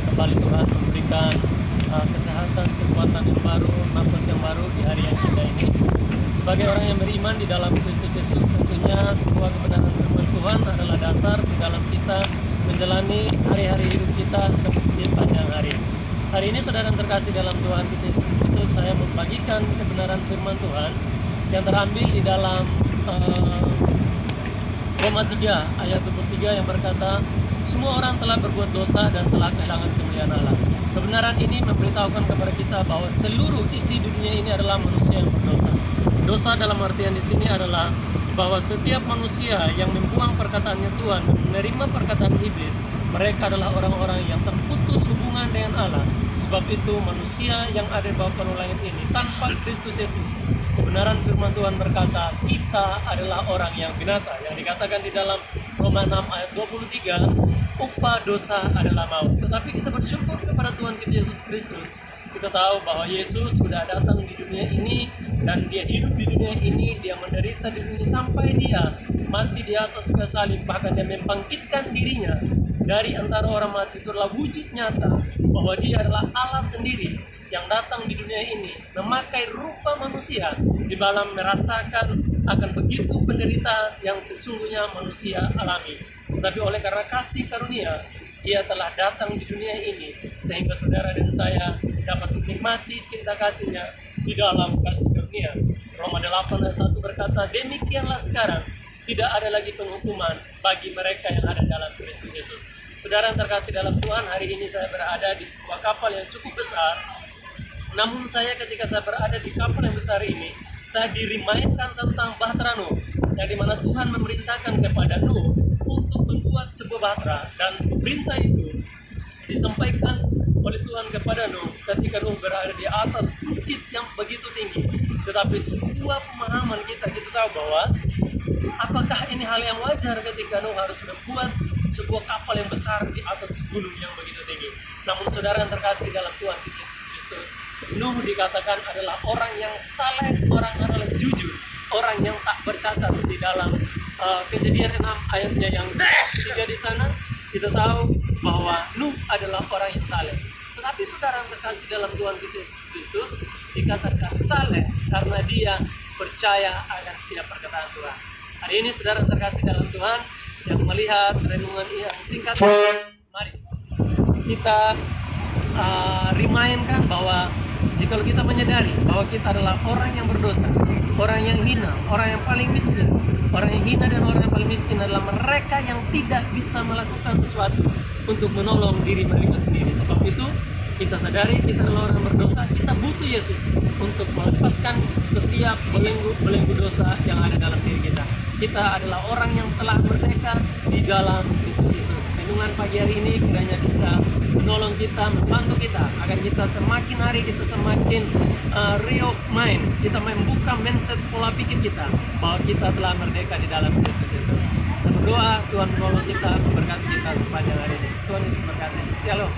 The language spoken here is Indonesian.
kembali Tuhan memberikan kesehatan, kekuatan yang baru, nafas yang baru di hari yang indah ini. Sebagai orang yang beriman di dalam Kristus Yesus, tentunya sebuah kebenaran firman Tuhan adalah dasar di dalam kita menjalani hari-hari hidup kita sepanjang hari. Hari ini saudara yang terkasih dalam Tuhan kita Yesus Kristus, saya membagikan kebenaran firman Tuhan yang terambil di dalam Roma 3 ayat 23 yang berkata, semua orang telah berbuat dosa dan telah kehilangan kemuliaan Allah. Kebenaran ini memberitahukan kepada kita bahwa seluruh isi dunia ini adalah manusia yang berdosa. Dosa dalam artian di sini adalah bahwa setiap manusia yang membuang perkataannya Tuhan dan menerima perkataan iblis, mereka adalah orang-orang yang terputus hubungan dengan Allah. Sebab itu manusia yang ada di bawah penuh langit ini tanpa Kristus Yesus, kebenaran firman Tuhan berkata, kita adalah orang yang binasa. Yang dikatakan di dalam Roma 6 ayat 23, upah dosa adalah maut. Tetapi kita bersyukur kepada Tuhan kita Yesus Kristus. Kita tahu bahwa Yesus sudah datang di dunia ini dan dia hidup di dunia ini, dia menderita di dunia sampai dia mati di atas kayu salib, bahkan dia membangkitkan dirinya dari antara orang mati. Itu adalah wujud nyata bahwa dia adalah Allah sendiri yang datang di dunia ini memakai rupa manusia di dalam merasakan akan begitu penderitaan yang sesungguhnya manusia alami. Tetapi oleh karena kasih karunia, ia telah datang di dunia ini sehingga saudara dan saya dapat menikmati cinta kasihnya di dalam kasih karunia. Roma 8 ayat 1 berkata, demikianlah sekarang tidak ada lagi penghukuman bagi mereka yang ada dalam Kristus Yesus. Saudara yang terkasih dalam Tuhan, hari ini saya berada di sebuah kapal yang cukup besar. Namun ketika saya berada di kapal yang besar ini, saya dirimainkan tentang bahtera Nuh, yang dimana Tuhan memerintahkan kepada Nuh untuk membuat sebuah bahtera, dan perintah itu disampaikan oleh Tuhan kepada Nuh ketika Nuh berada di atas bukit yang begitu tinggi. Tetapi sebuah pemahaman kita tahu bahwa apakah ini hal yang wajar ketika Nuh harus membuat sebuah kapal yang besar di atas gunung yang begitu tinggi. Namun saudara yang terkasih dalam Tuhan kita Yesus Kristus, Nuh dikatakan adalah orang yang saleh, orang adalah jujur, orang yang tak bercacat. Di dalam Kejadian 6 ayatnya yang 3 di sana, kita tahu bahwa Nuh adalah orang yang saleh. Tetapi saudara yang terkasih dalam Tuhan kita Yesus Kristus dikatakan saleh karena dia percaya akan setiap perkataan Tuhan. Hari ini saudara yang terkasih dalam Tuhan yang melihat renungan yang singkat, mari kita remind-kan bahwa jika kita menyadari bahwa kita adalah orang yang berdosa, orang yang hina, orang yang paling miskin. Orang yang hina dan orang yang paling miskin adalah mereka yang tidak bisa melakukan sesuatu untuk menolong diri mereka sendiri. Sebab itu kita sadari kita adalah orang yang berdosa, kita butuh Yesus untuk melepaskan setiap belenggu dosa yang ada dalam diri kita. Kita adalah orang yang telah merdeka di dalam Kristus Yesus. Renungan pagi hari ini kiranya bisa menolong kita, membantu kita agar kita semakin hari kita semakin real of mind, kita membuka mindset pola pikir kita bahwa kita telah merdeka di dalam Kristus Yesus. Saya berdoa Tuhan menolong kita, memberkati kita sepanjang hari ini. Tuhan Yesus memberkati. Shalom.